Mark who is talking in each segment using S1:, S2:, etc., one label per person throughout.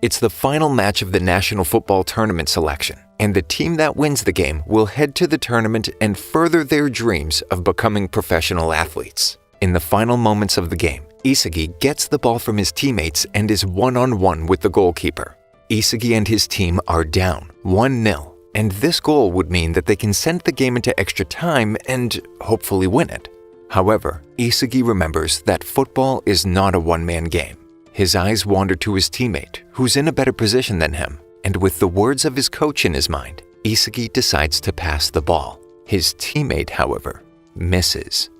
S1: It's the final match of the National Football Tournament selection, and the team that wins the game will head to the tournament and further their dreams of becoming professional athletes. In the final moments of the game, Isagi gets the ball from his teammates and is one-on-one with the goalkeeper. Isagi and his team are down 1-0, and this goal would mean that they can send the game into extra time and hopefully win it. However, Isagi remembers that football is not a one-man game. His eyes wander to his teammate, who's in a better position than him, and with the words of his coach in his mind, Isagi decides to pass the ball. His teammate, however, misses.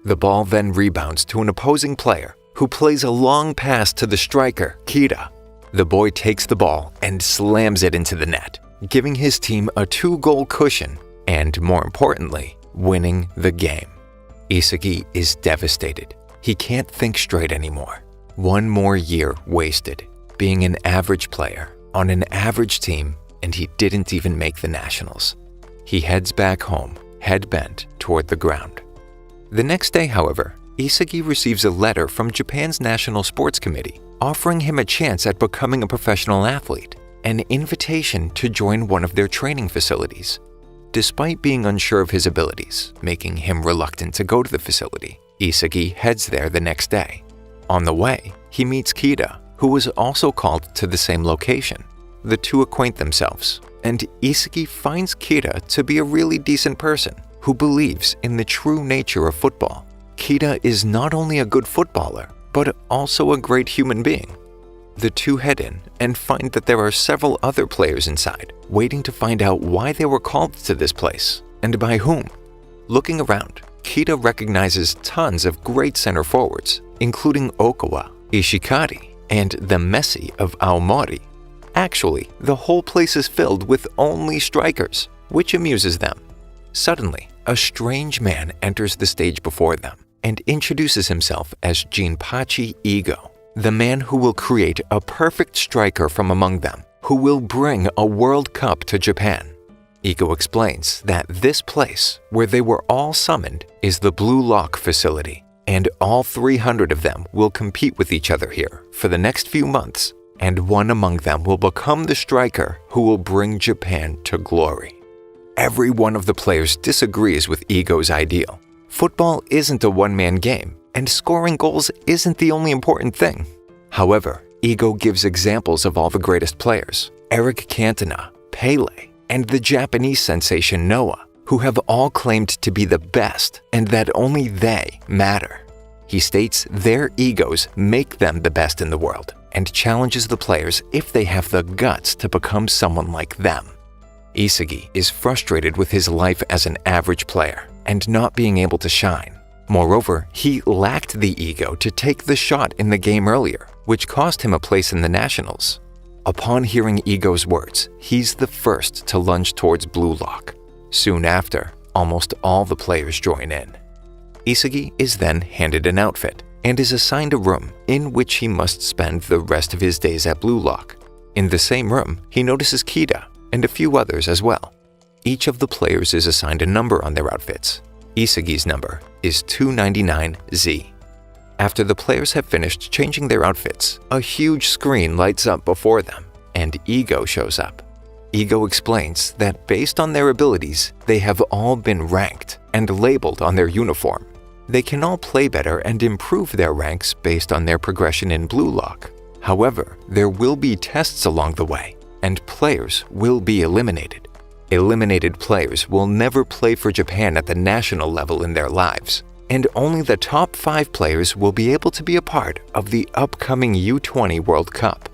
S1: The ball then rebounds to an opposing player, who plays a long pass to the striker, Kida. The boy takes the ball and slams it into the net, giving his team a 2-goal cushion and, more importantly, winning the game. Isagi is devastated. He can't think straight anymore. One more year wasted, being an average player on an average team, and he didn't even make the nationals. He heads back home, head bent toward the ground. The next day, however, Isagi receives a letter from Japan's National Sports Committee offering him a chance at becoming a professional athlete, an invitation to join one of their training facilities. Despite being unsure of his abilities, making him reluctant to go to the facility, Isagi heads there the next day. On the way, he meets Kida, who was also called to the same location. The two acquaint themselves, and Isagi finds Kida to be a really decent person who believes in the true nature of football. Kida is not only a good footballer, but also a great human being. The two head in and find that there are several other players inside, waiting to find out why they were called to this place, and by whom. Looking around, Kida recognizes tons of great center forwards, including Okawa, Ishikari, and the Messi of Aomori. Actually, the whole place is filled with only strikers, which amuses them. Suddenly, a strange man enters the stage before them and introduces himself as Jinpachi Igo, the man who will create a perfect striker from among them, who will bring a World Cup to Japan. Igo explains that this place, where they were all summoned, is the Blue Lock facility, and all 300 of them will compete with each other here for the next few months, and one among them will become the striker who will bring Japan to glory. Every one of the players disagrees with Igo's ideal. Football isn't a one-man game, and scoring goals isn't the only important thing. However, Igo gives examples of all the greatest players, Eric Cantona, Pele, and the Japanese sensation Noah, who have all claimed to be the best and that only they matter. He states their egos make them the best in the world and challenges the players if they have the guts to become someone like them. Isagi is frustrated with his life as an average player and not being able to shine. Moreover, he lacked the ego to take the shot in the game earlier, which cost him a place in the nationals. Upon hearing Igo's words, he's the first to lunge towards Blue Lock. Soon after, almost all the players join in. Isagi is then handed an outfit and is assigned a room in which he must spend the rest of his days at Blue Lock. In the same room, he notices Kida and a few others as well. Each of the players is assigned a number on their outfits. Isagi's number is 299Z. After the players have finished changing their outfits, a huge screen lights up before them, and Igo shows up. Igo explains that based on their abilities, they have all been ranked and labeled on their uniform. They can all play better and improve their ranks based on their progression in Blue Lock. However, there will be tests along the way, and players will be eliminated. Eliminated players will never play for Japan at the national level in their lives, and only the top 5 players will be able to be a part of the upcoming U20 World Cup.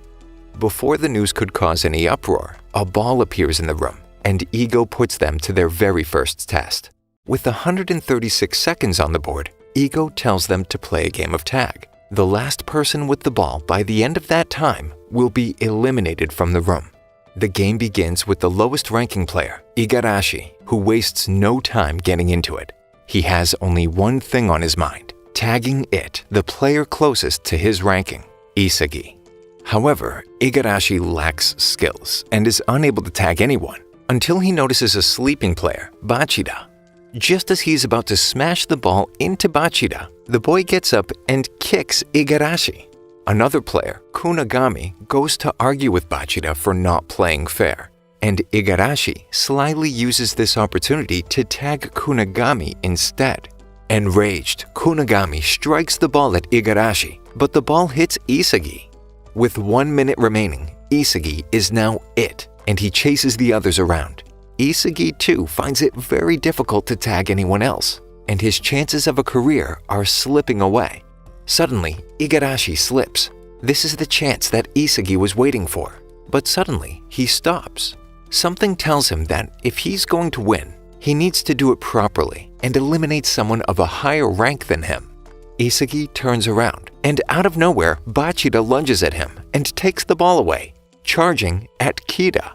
S1: Before the news could cause any uproar, a ball appears in the room, and Igo puts them to their very first test. With 136 seconds on the board, Igo tells them to play a game of tag. The last person with the ball by the end of that time will be eliminated from the room. The game begins with the lowest ranking player, Igarashi, who wastes no time getting into it. He has only one thing on his mind, tagging the player closest to his ranking, Isagi. However, Igarashi lacks skills and is unable to tag anyone until he notices a sleeping player, Bachida. Just as he's about to smash the ball into Bachida, the boy gets up and kicks Igarashi. Another player, Kunagami, goes to argue with Bachida for not playing fair, and Igarashi slyly uses this opportunity to tag Kunagami instead. Enraged, Kunagami strikes the ball at Igarashi, but the ball hits Isagi. With 1 minute remaining, Isagi is now it, and he chases the others around. Isagi too finds it very difficult to tag anyone else, and his chances of a career are slipping away. Suddenly, Igarashi slips. This is the chance that Isagi was waiting for, but suddenly he stops. Something tells him that if he's going to win, he needs to do it properly and eliminate someone of a higher rank than him. Isagi turns around, and out of nowhere, Bachida lunges at him and takes the ball away, charging at Kida.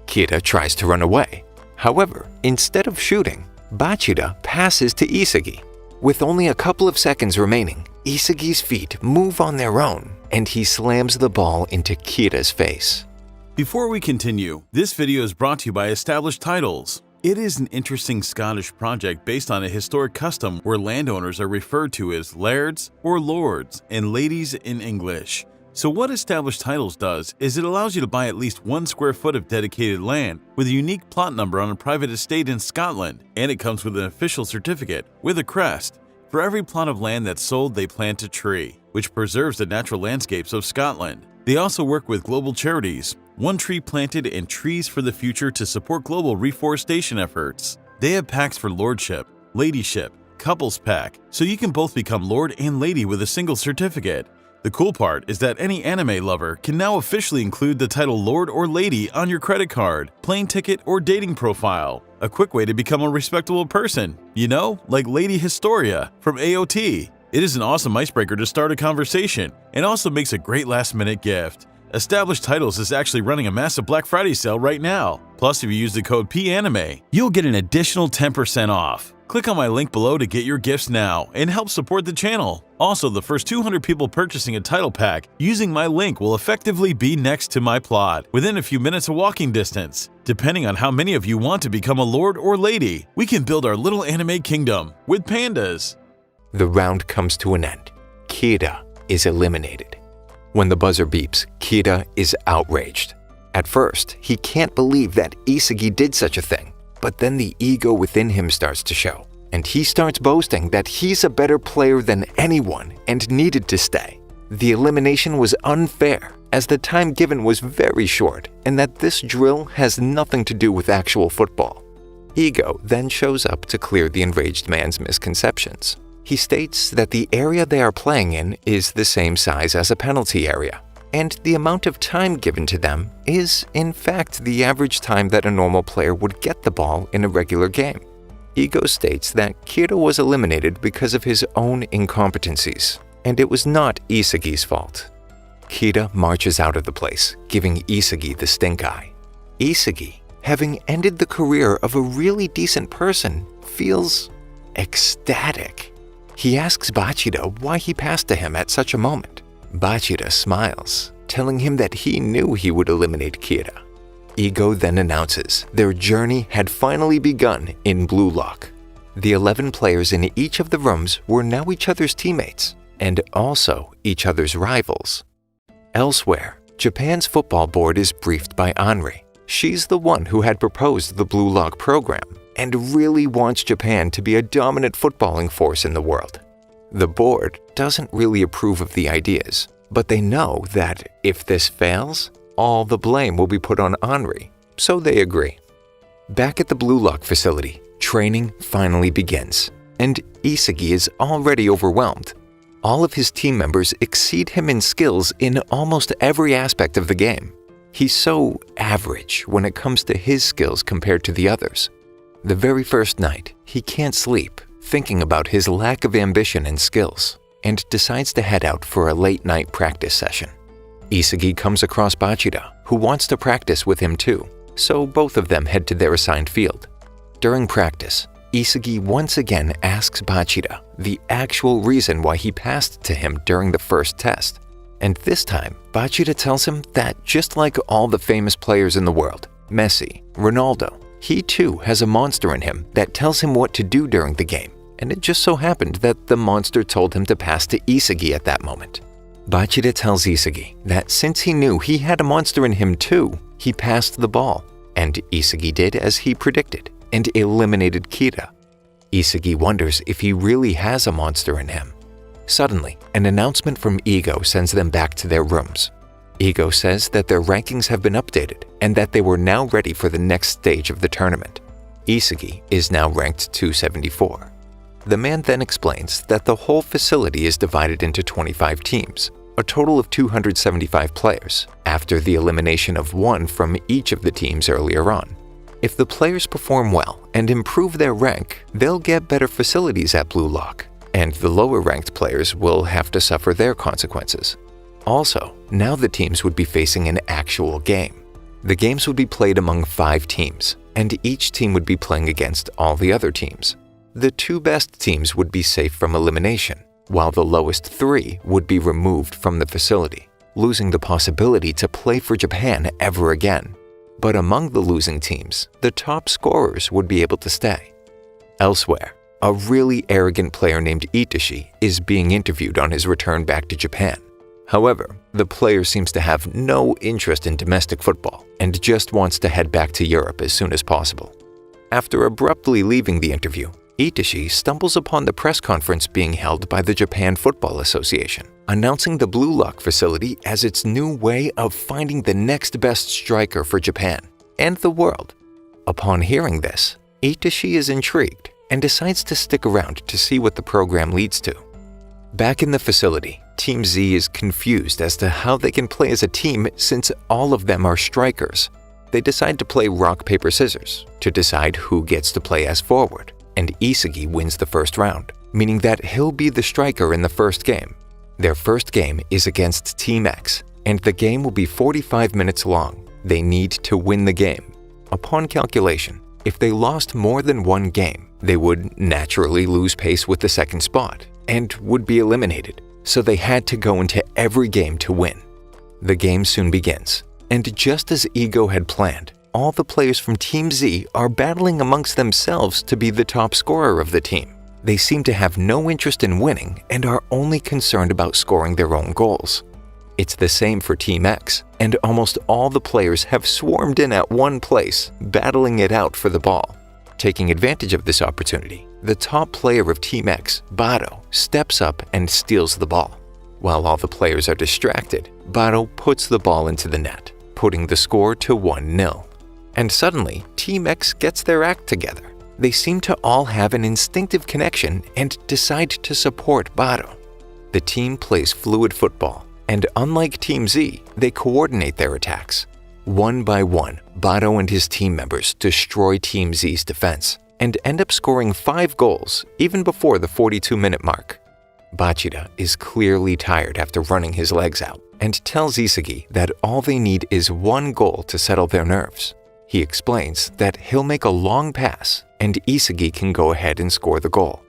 S1: Kida tries to run away. However, instead of shooting, Bachida passes to Isagi. With only a couple of seconds remaining, Isagi's feet move on their own, and he slams the ball into Kida's face.
S2: Before we continue, this video is brought to you by Established Titles. It is an interesting Scottish project based on a historic custom where landowners are referred to as lairds or lords and ladies in English. So what Established Titles does is it allows you to buy at least 1 square foot of dedicated land with a unique plot number on a private estate in Scotland, and it comes with an official certificate with a crest. For every plot of land that's sold, they plant a tree, which preserves the natural landscapes of Scotland. They also work with global charities, One Tree Planted and Trees for the Future to support global reforestation efforts. They have packs for lordship, ladyship, couples pack, so you can both become lord and lady with a single certificate. The cool part is that any anime lover can now officially include the title Lord or Lady on your credit card, plane ticket, or dating profile. A quick way to become a respectable person, you know, like Lady Historia from AOT. It is an awesome icebreaker to start a conversation and also makes a great last-minute gift. Established Titles is actually running a massive Black Friday sale right now. Plus, if you use the code PANIME, you'll get an additional 10% off. Click on my link below to get your gifts now and help support the channel. Also, the first 200 people purchasing a title pack using my link will effectively be next to my plot, within a few minutes of walking distance. Depending on how many of you want to become a lord or lady, we can build our little anime kingdom with pandas.
S1: The round comes to an end. Kida is eliminated. When the buzzer beeps, Kida is outraged. At first, he can't believe that Isagi did such a thing. But then the ego within him starts to show, and he starts boasting that he's a better player than anyone and needed to stay. The elimination was unfair, as the time given was very short, and that this drill has nothing to do with actual football. Ego then shows up to clear the enraged man's misconceptions. He states that the area they are playing in is the same size as a penalty area, and the amount of time given to them is, in fact, the average time that a normal player would get the ball in a regular game. Ego states that Kida was eliminated because of his own incompetencies, and it was not Isagi's fault. Kida marches out of the place, giving Isagi the stink eye. Isagi, having ended the career of a really decent person, feels ecstatic. He asks Bachida why he passed to him at such a moment. Bachida smiles, telling him that he knew he would eliminate Kida. Ego then announces their journey had finally begun in Blue Lock. The 11 players in each of the rooms were now each other's teammates, and also each other's rivals. Elsewhere, Japan's football board is briefed by Anri. She's the one who had proposed the Blue Lock program, and really wants Japan to be a dominant footballing force in the world. The board doesn't really approve of the ideas, but they know that if this fails, all the blame will be put on Anri, so they agree. Back at the Blue Lock facility, training finally begins, and Isagi is already overwhelmed. All of his team members exceed him in skills in almost every aspect of the game. He's so average when it comes to his skills compared to the others. The very first night, he can't sleep, thinking about his lack of ambition and skills, and decides to head out for a late-night practice session. Isagi comes across Bachida, who wants to practice with him too, so both of them head to their assigned field. During practice, Isagi once again asks Bachida the actual reason why he passed to him during the first test, and this time, Bachida tells him that just like all the famous players in the world, Messi, Ronaldo, he too has a monster in him that tells him what to do during the game, and it just so happened that the monster told him to pass to Isagi at that moment. Bachida tells Isagi that since he knew he had a monster in him too, he passed the ball, and Isagi did as he predicted and eliminated Kira. Isagi wonders if he really has a monster in him. Suddenly, an announcement from Ego sends them back to their rooms. Ego says that their rankings have been updated and that they were now ready for the next stage of the tournament. Isagi is now ranked 274. The man then explains that the whole facility is divided into 25 teams, a total of 275 players, after the elimination of one from each of the teams earlier on. If the players perform well and improve their rank, they'll get better facilities at Blue Lock, and the lower-ranked players will have to suffer their consequences. Also, now the teams would be facing an actual game. The games would be played among 5 teams, and each team would be playing against all the other teams. The 2 best teams would be safe from elimination, while the lowest 3 would be removed from the facility, losing the possibility to play for Japan ever again. But among the losing teams, the top scorers would be able to stay. Elsewhere, a really arrogant player named Itachi is being interviewed on his return back to Japan. However, the player seems to have no interest in domestic football and just wants to head back to Europe as soon as possible. After abruptly leaving the interview, Itachi stumbles upon the press conference being held by the Japan Football Association, announcing the Blue Lock facility as its new way of finding the next best striker for Japan and the world. Upon hearing this, Itachi is intrigued and decides to stick around to see what the program leads to. Back in the facility, Team Z is confused as to how they can play as a team since all of them are strikers. They decide to play rock, paper, scissors to decide who gets to play as forward, and Isagi wins the first round, meaning that he'll be the striker in the first game. Their first game is against Team X, and the game will be 45 minutes long. They need to win the game. Upon calculation, if they lost more than one game, they would naturally lose pace with the second spot and would be eliminated, so they had to go into every game to win. The game soon begins, and just as Ego had planned, all the players from Team Z are battling amongst themselves to be the top scorer of the team. They seem to have no interest in winning and are only concerned about scoring their own goals. It's the same for Team X, and almost all the players have swarmed in at one place, battling it out for the ball. Taking advantage of this opportunity, the top player of Team X, Bado, steps up and steals the ball. While all the players are distracted, Bado puts the ball into the net, putting the score to 1-0. And suddenly, Team X gets their act together. They seem to all have an instinctive connection and decide to support Bado. The team plays fluid football, and unlike Team Z, they coordinate their attacks. One by one, Bado and his team members destroy Team Z's defense and end up scoring 5 goals even before the 42-minute mark. Bachida is clearly tired after running his legs out and tells Isagi that all they need is 1 goal to settle their nerves. He explains that he'll make a long pass and Isagi can go ahead and score the goal.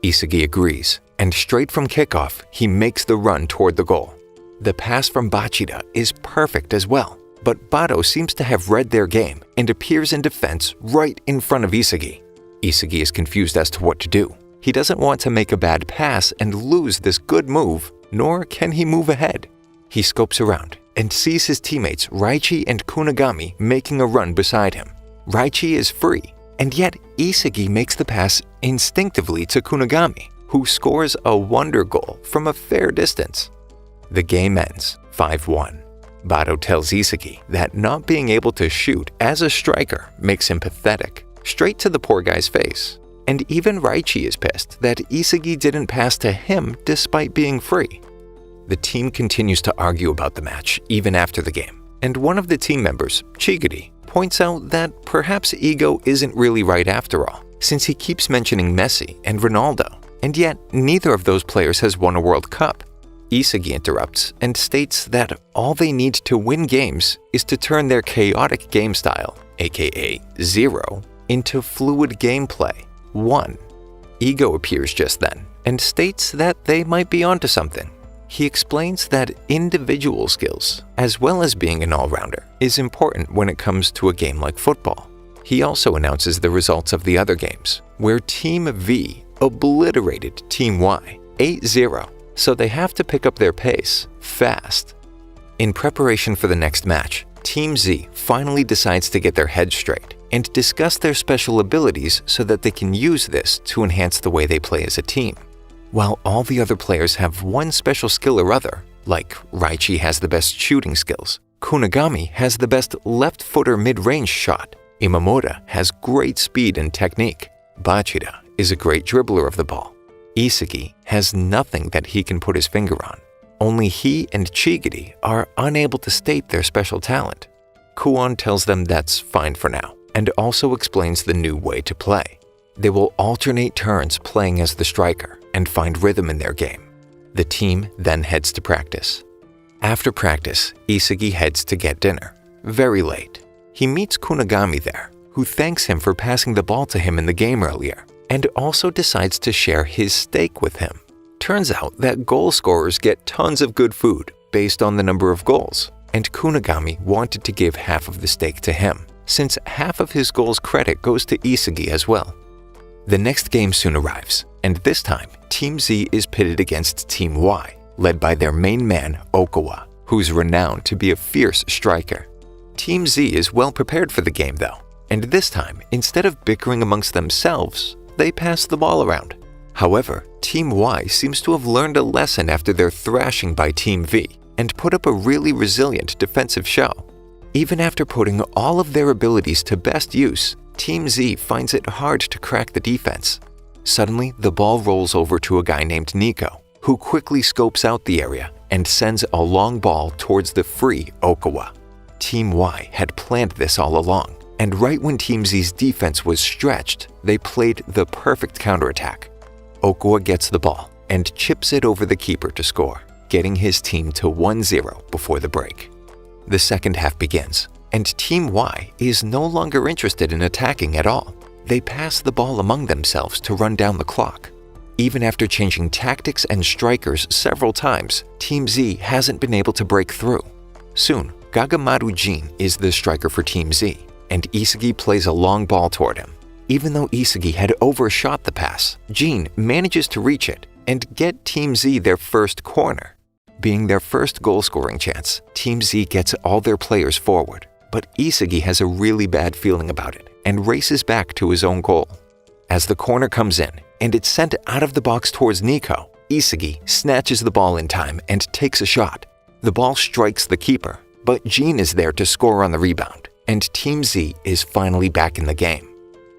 S1: Isagi agrees, and straight from kickoff, he makes the run toward the goal. The pass from Bachida is perfect as well, but Bado seems to have read their game and appears in defense right in front of Isagi. Isagi is confused as to what to do. He doesn't want to make a bad pass and lose this good move, nor can he move ahead. He scopes around and sees his teammates Raichi and Kunigami making a run beside him. Raichi is free, and yet Isagi makes the pass instinctively to Kunigami, who scores a wonder goal from a fair distance. The game ends 5-1. Bado tells Isagi that not being able to shoot as a striker makes him pathetic, straight to the poor guy's face. And even Raichi is pissed that Isagi didn't pass to him despite being free. The team continues to argue about the match even after the game, and one of the team members, Chigiri, points out that perhaps Ego isn't really right after all, since he keeps mentioning Messi and Ronaldo, and yet neither of those players has won a World Cup. Isagi interrupts and states that all they need to win games is to turn their chaotic game style, aka 0, into fluid gameplay, 1. Ego appears just then and states that they might be onto something. He explains that individual skills, as well as being an all-rounder, is important when it comes to a game like football. He also announces the results of the other games, where Team V obliterated Team Y 8-0, so they have to pick up their pace fast. In preparation for the next match, Team Z finally decides to get their heads straight and discuss their special abilities so that they can use this to enhance the way they play as a team. While all the other players have one special skill or other, like Raichi has the best shooting skills, Kunigami has the best left-footer mid-range shot, Imamura has great speed and technique, Bachira is a great dribbler of the ball, Isagi has nothing that he can put his finger on. Only he and Chigiri are unable to state their special talent. Kuon tells them that's fine for now, and also explains the new way to play. They will alternate turns playing as the striker and find rhythm in their game. The team then heads to practice. After practice, Isagi heads to get dinner. Very late. He meets Kunigami there, who thanks him for passing the ball to him in the game earlier, and also decides to share his steak with him. Turns out that goal scorers get tons of good food based on the number of goals, and Kunigami wanted to give half of the steak to him, since half of his goals credit goes to Isagi as well. The next game soon arrives, and this time, Team Z is pitted against Team Y, led by their main man, Okawa, who's renowned to be a fierce striker. Team Z is well prepared for the game though, and this time, instead of bickering amongst themselves, they pass the ball around. However, Team Y seems to have learned a lesson after their thrashing by Team V and put up a really resilient defensive show. Even after putting all of their abilities to best use, Team Z finds it hard to crack the defense. Suddenly, the ball rolls over to a guy named Nico, who quickly scopes out the area and sends a long ball towards the free Okawa. Team Y had planned this all along, and right when Team Z's defense was stretched, they played the perfect counterattack. Okawa gets the ball and chips it over the keeper to score, getting his team to 1-0 before the break. The second half begins, and Team Y is no longer interested in attacking at all. They pass the ball among themselves to run down the clock. Even after changing tactics and strikers several times, Team Z hasn't been able to break through. Soon, Gagamaru Jin is the striker for Team Z, and Isagi plays a long ball toward him. Even though Isagi had overshot the pass, Jin manages to reach it and get Team Z their first corner. Being their first goal-scoring chance, Team Z gets all their players forward, but Isagi has a really bad feeling about it and races back to his own goal. As the corner comes in and it's sent out of the box towards Nico, Isagi snatches the ball in time and takes a shot. The ball strikes the keeper, but Jin is there to score on the rebound, and Team Z is finally back in the game.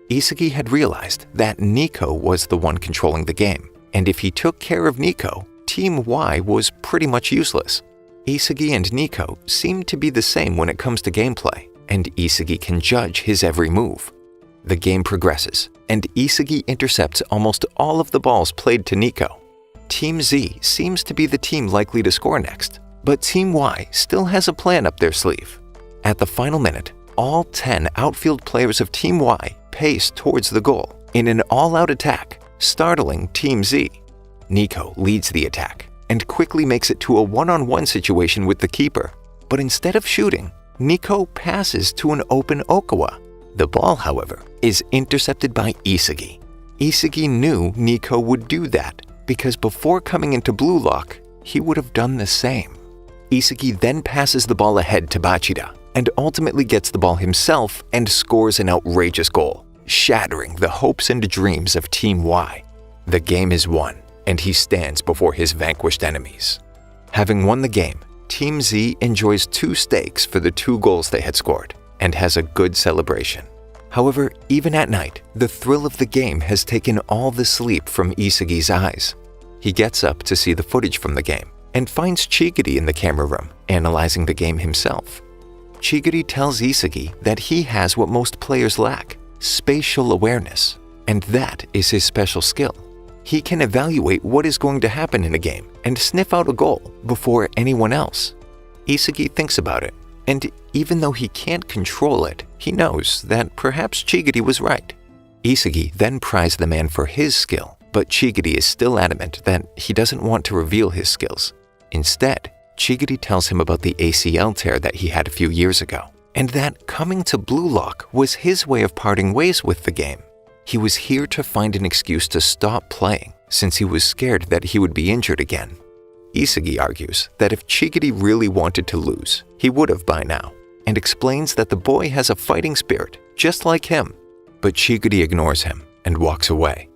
S1: Isagi had realized that Nico was the one controlling the game, and if he took care of Nico, Team Y was pretty much useless. Isagi and Nico seem to be the same when it comes to gameplay, and Isagi can judge his every move. The game progresses, and Isagi intercepts almost all of the balls played to Nico. Team Z seems to be the team likely to score next, but Team Y still has a plan up their sleeve. At the final minute, all 10 outfield players of Team Y pace towards the goal in an all-out attack, startling Team Z. Nico leads the attack and quickly makes it to a one-on-one situation with the keeper, but instead of shooting, Nico passes to an open Okawa. The ball, however, is intercepted by Isagi. Isagi knew Nico would do that because before coming into Blue Lock, he would have done the same. Isagi then passes the ball ahead to Bachira and ultimately gets the ball himself and scores an outrageous goal, shattering the hopes and dreams of Team Y. The game is won, and he stands before his vanquished enemies. Having won the game, Team Z enjoys 2 steaks for the 2 goals they had scored and has a good celebration. However, even at night, the thrill of the game has taken all the sleep from Isagi's eyes. He gets up to see the footage from the game and finds Chigiri in the camera room, analyzing the game himself. Chigiri tells Isagi that he has what most players lack, spatial awareness, and that is his special skill. He can evaluate what is going to happen in a game and sniff out a goal before anyone else. Isagi thinks about it, and even though he can't control it, he knows that perhaps Chigiri was right. Isagi then prized the man for his skill, but Chigiri is still adamant that he doesn't want to reveal his skills. Instead, Chigiri tells him about the ACL tear that he had a few years ago, and that coming to Blue Lock was his way of parting ways with the game. He was here to find an excuse to stop playing, since he was scared that he would be injured again. Isagi argues that if Chigiri really wanted to lose, he would have by now, and explains that the boy has a fighting spirit just like him. But Chigiri ignores him and walks away.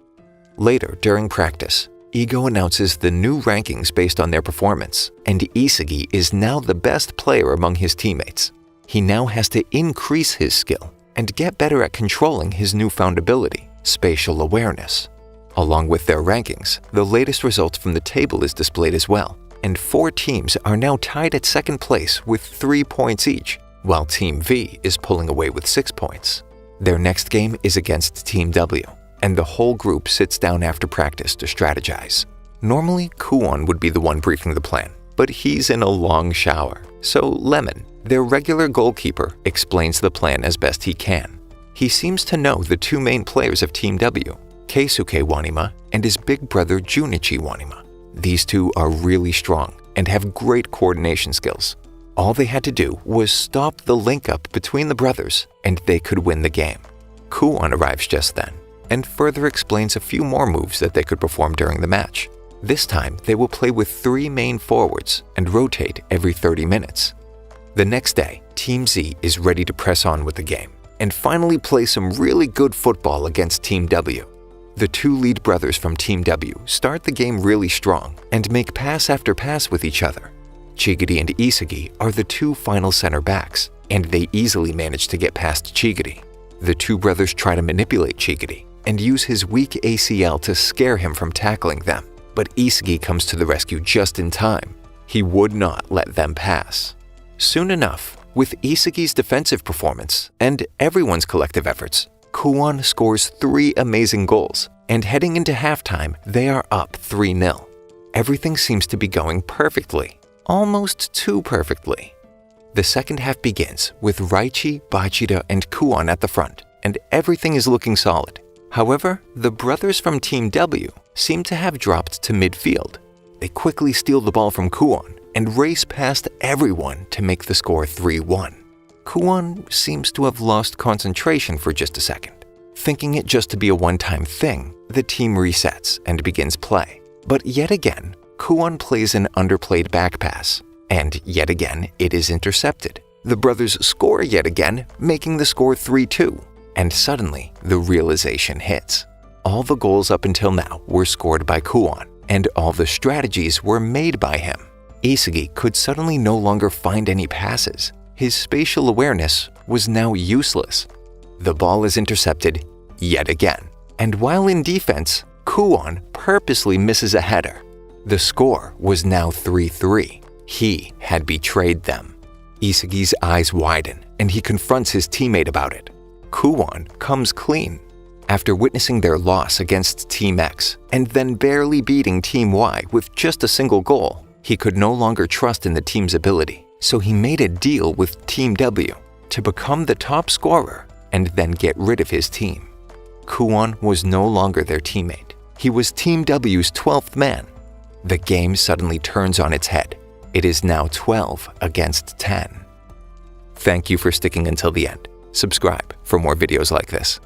S1: Later, during practice, Igo announces the new rankings based on their performance, and Isagi is now the best player among his teammates. He now has to increase his skill and get better at controlling his newfound ability, spatial awareness. Along with their rankings, the latest result from the table is displayed as well, and 4 teams are now tied at second place with 3 points each, while Team V is pulling away with 6 points. Their next game is against Team W, and the whole group sits down after practice to strategize. Normally, Kuon would be the one briefing the plan, but he's in a long shower, so Lemon, their regular goalkeeper, explains the plan as best he can. He seems to know the 2 main players of Team W, Keisuke Wanima and his big brother Junichi Wanima. These 2 are really strong and have great coordination skills. All they had to do was stop the link-up between the brothers, and they could win the game. Kuon arrives just then, and further explains a few more moves that they could perform during the match. This time, they will play with 3 main forwards and rotate every 30 minutes. The next day, Team Z is ready to press on with the game, and finally play some really good football against Team W. The 2 lead brothers from Team W start the game really strong and make pass after pass with each other. Chigiri and Isagi are the 2 final center backs, and they easily manage to get past Chigiri. The 2 brothers try to manipulate Chigiri and use his weak ACL to scare him from tackling them, but Isagi comes to the rescue just in time. He would not let them pass. Soon enough, with Isagi's defensive performance and everyone's collective efforts, Kuon scores 3 amazing goals, and heading into halftime, they are up 3-0. Everything seems to be going perfectly, almost too perfectly. The second half begins with Raichi, Bachida, and Kuon at the front, and everything is looking solid. However, the brothers from Team W seem to have dropped to midfield. They quickly steal the ball from Kuon and race past everyone to make the score 3-1. Kuon seems to have lost concentration for just a second. Thinking it just to be a one-time thing, the team resets and begins play. But yet again, Kuon plays an underplayed back pass, and yet again it is intercepted. The brothers score yet again, making the score 3-2. And suddenly, the realization hits. All the goals up until now were scored by Kuon, and all the strategies were made by him. Isagi could suddenly no longer find any passes. His spatial awareness was now useless. The ball is intercepted yet again, and while in defense, Kuon purposely misses a header. The score was now 3-3. He had betrayed them. Isagi's eyes widen, and he confronts his teammate about it. Kuon comes clean. After witnessing their loss against Team X and then barely beating Team Y with just a single goal, he could no longer trust in the team's ability, so he made a deal with Team W to become the top scorer and then get rid of his team. Kuon was no longer their teammate. He was Team W's 12th man. The game suddenly turns on its head. It is now 12 against 10. Thank you for sticking until the end. Subscribe for more videos like this.